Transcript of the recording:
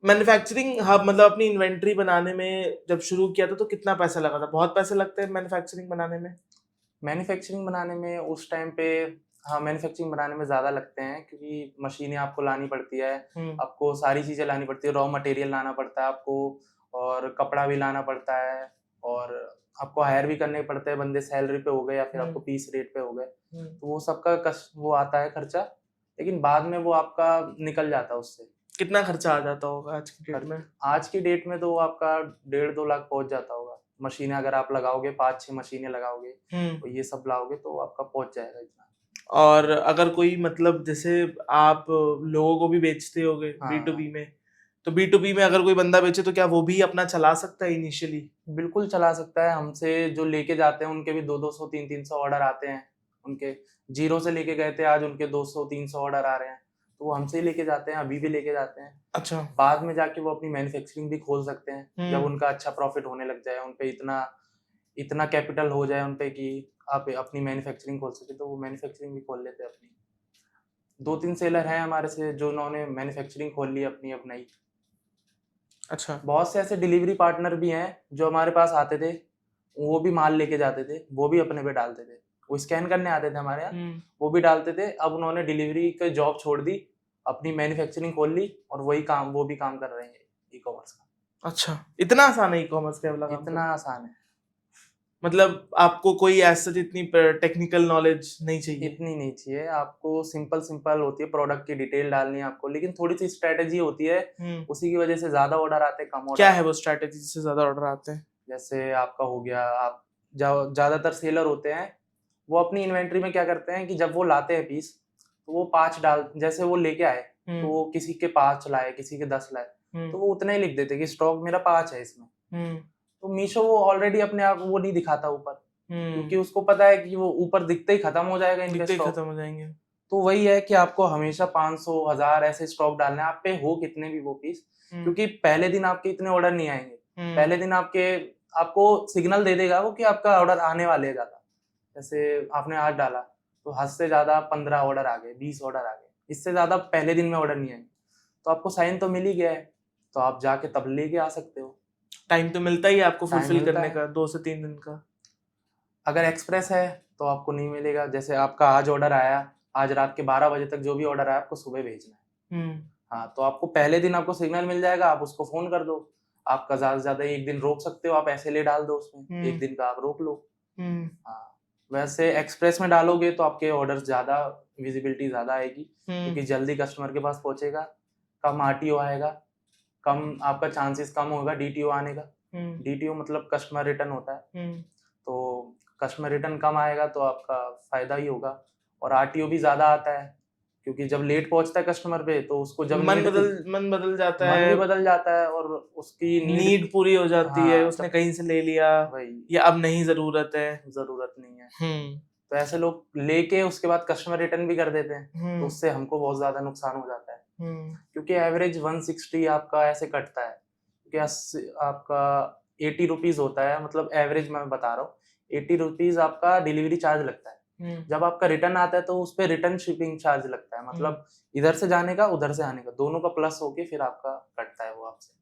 Manufacturing hub मतलब अपनी inventory बनाने में जब शुरू किया था तो कितना पैसा लगा था? बहुत पैसे लगते हैं मैन्युफैक्चरिंग बनाने में? मैन्युफैक्चरिंग बनाने में उस टाइम पे, हाँ, मैन्युफैक्चरिंग बनाने में ज़्यादा लगते हैं क्योंकि मशीनें आपको लानी पड़ती है, हुँ। आपको सारी चीज़ें लानी पड़ती है, रॉ मटेरियल लाना पड़ता है आपको और कपड़ा भी लाना पड़ता है और आपको हायर भी करने पड़ते हैं बंदे, सैलरी पे हो गए या फिर हुँ, आपको पीस रेट पे हो गए। हुँ। तो वो सबका वो आता है खर्चा, लेकिन बाद में वो आपका निकल जाता है उससे। कितना खर्चा आ जाता होगा आज की डेट खर्च में? आज की डेट में तो आपका 1.5-2 लाख पहुँच जाता होगा। मशीनें अगर आप लगाओगे, 5-6 मशीनें लगाओगे, हुँ। तो ये सब लाओगे तो आपका पहुँच जाएगा इतना। और अगर कोई मतलब जैसे आप लोगों को भी बेचते होगे बी टू हाँ, बी में, तो बी टू बी में अगर कोई बंदा बेचे तो क्या वो भी अपना चला सकता है इनिशियली? बिल्कुल चला सकता है। हमसे जो लेके जाते हैं उनके भी 2-200 3-300 ऑर्डर आते हैं। उनके ज़ीरो से लेके गए थे, आज उनके 200-300 ऑर्डर आ रहे हैं। तो वो हमसे ही लेके जाते हैं, अभी भी लेके जाते हैं। अच्छा। बाद में जाके वो अपनी मैन्युफैक्चरिंग भी खोल सकते हैं, जब हुँ। उनका अच्छा प्रॉफ़िट होने लग जाए, उन पे इतना इतना कैपिटल हो जाए उन पे कि आप अपनी मैन्युफैक्चरिंग खोल सकें, तो वो मैन्युफैक्चरिंग भी खोल लेते हैं अपनी। 2-3 सेलर हैं हमारे से जो उन्होंने मैन्युफैक्चरिंग खोल ली अपनी अपनाई। अच्छा। बहुत से ऐसे डिलीवरी पार्टनर भी हैं जो हमारे पास आते थे, वो भी माल लेके जाते थे, वो भी अपने पे डालते थे। वो स्कैन करने आते थे हमारे यहाँ, हुँ। वो भी डालते थे। अब उन्होंने डिलीवरी की जॉब छोड़ दी, अपनी मैन्युफैक्चरिंग खोल ली और वो भी काम कर रहे हैं ई-कॉमर्स का। अच्छा, इतना आसान है ई-कॉमर्स के वाला काम इतना करना? आसान है, मतलब आपको कोई एज़ सच इतनी टेक्निकल नॉलेज नहीं चाहिए? इतनी नहीं चाहिए। आपको सिंपल-सिंपल होती है, प्रोडक्ट की डिटेल डालनी है आपको, लेकिन थोड़ी-सी स्ट्रैटेजी होती है, हुँ। उसी की वजह से ज़्यादा ऑर्डर आते हैं, कम क्या ऑर्डर है आते वो हैं। स्ट्रैटेजी जिससे ज़्यादा ऑर्डर आते हैं? जैसे आपका हो गया, आप ज़्यादातर सेलर होते हैं, वो अपनी इन्वेंट्री में क्या करते हैं कि जब वो लाते हैं पीस, तो वो 5 डाल जैसे वो लेके आए, तो हुँ। वो किसी के 5 लाए, किसी के 10 लाए, हुँ। तो वो उतना ही लिख देते कि स्टॉक मेरा 5 है इसमें। हुँ। तो मीशो वो ऑलरेडी अपने आप वो नहीं दिखाता ऊपर, हुँ। क्योंकि उसको पता है कि वो ऊपर दिखते ही खत्म हो जाएगा इनका दिखते ही स्टॉक। खत्म हो जाएँगे। तो वही है कि आपको हमेशा 500, 1000 ऐसे स्टॉक डालने हैं, आप पे हो कितने भी वो पीस, हुँ। क्योंकि पहले दिन आपके इतने ऑर्डर नहीं आएँगे। हुँ। पहले दिन आपको सिग्नल दे देगा वो कि आपका ऑर्डर आने वाले हैं ज़्यादा। जैसे आपने आज डाला, तो हद से ज़्यादा 15 ऑर्डर आ गए, 20 ऑर्डर आ गए। इससे ज़्यादा पहले दिन में ऑर्डर नहीं आएँगे। तो आपको साइन तो मिल ही गया है, तो आप जाके तब लेके आ सकते हो। टाइम तो मिलता ही है आपको टाइम फुलफिल मिलता करने है। का 2 से 3 दिन का। अगर एक्सप्रेस है, तो आपको नहीं मिलेगा। जैसे आपका आज ऑर्डर आया, आज रात के 12 बजे तक जो भी ऑर्डर आया, आपको सुबह भेजना है। हुँ। हाँ, तो आपको पहले दिन आपको सिग्नल मिल जाएगा, आप उसको फ़ोन कर दो। आपका ज़्यादा से ज़्यादा 1 दिन रोक सकते हो, आप एसएलए डाल दो उसमें, 1 हुँ। दिन का आप रोक लो। हुँ। हाँ, वैसे एक्सप्रेस में डालोगे तो आपके ऑर्डर्स ज़्यादा विज़िबिलिटी ज़्यादा आएगी, हुँ। क्योंकि जल्दी कस्टमर के पास पहुँचेगा, कम आरटीओ आएगा, कम आपका चांसेस कम होगा डीटीओ आने का। हुँ। डीटीओ मतलब कस्टमर रिटर्न होता है, हुँ। तो कस्टमर रिटर्न कम आएगा तो आपका फ़ायदा ही होगा और आरटीओ भी ज़्यादा आता है, क्योंकि जब लेट पहुँचता है कस्टमर पे, तो उसको जब नीड थी, मन बदल जाता मन है, भी बदल जाता है और उसकी नीड, नीड पूरी हो जाती है, हाँ, उसने जब कहीं से ले लिया वही या अब नहीं ज़रूरत है। ज़रूरत नहीं है। हुँ। तो ऐसे लोग लेके उसके बाद कस्टमर रिटर्न भी कर देते हैं, तो हुँ। उससे हमको बहुत ज़्यादा नुकसान हो जाता है। हुँ। क्योंकि एवरेज 160 आपका ऐसे कटता है, क्योंकि आपका 80 रुपीज़ होता है, मतलब एवरेज मैं बता रहा हूँ, 80 रुपीज़ आपका डिलीवरी चार्ज लगता है। हुँ। जब आपका रिटर्न आता है तो उसपे रिटर्न शिपिंग चार्ज लगता है, हुँ। मतलब इधर से जाने का, उधर से आने का, दोनों का प्लस होके फिर आपका कटता है वो आपसे।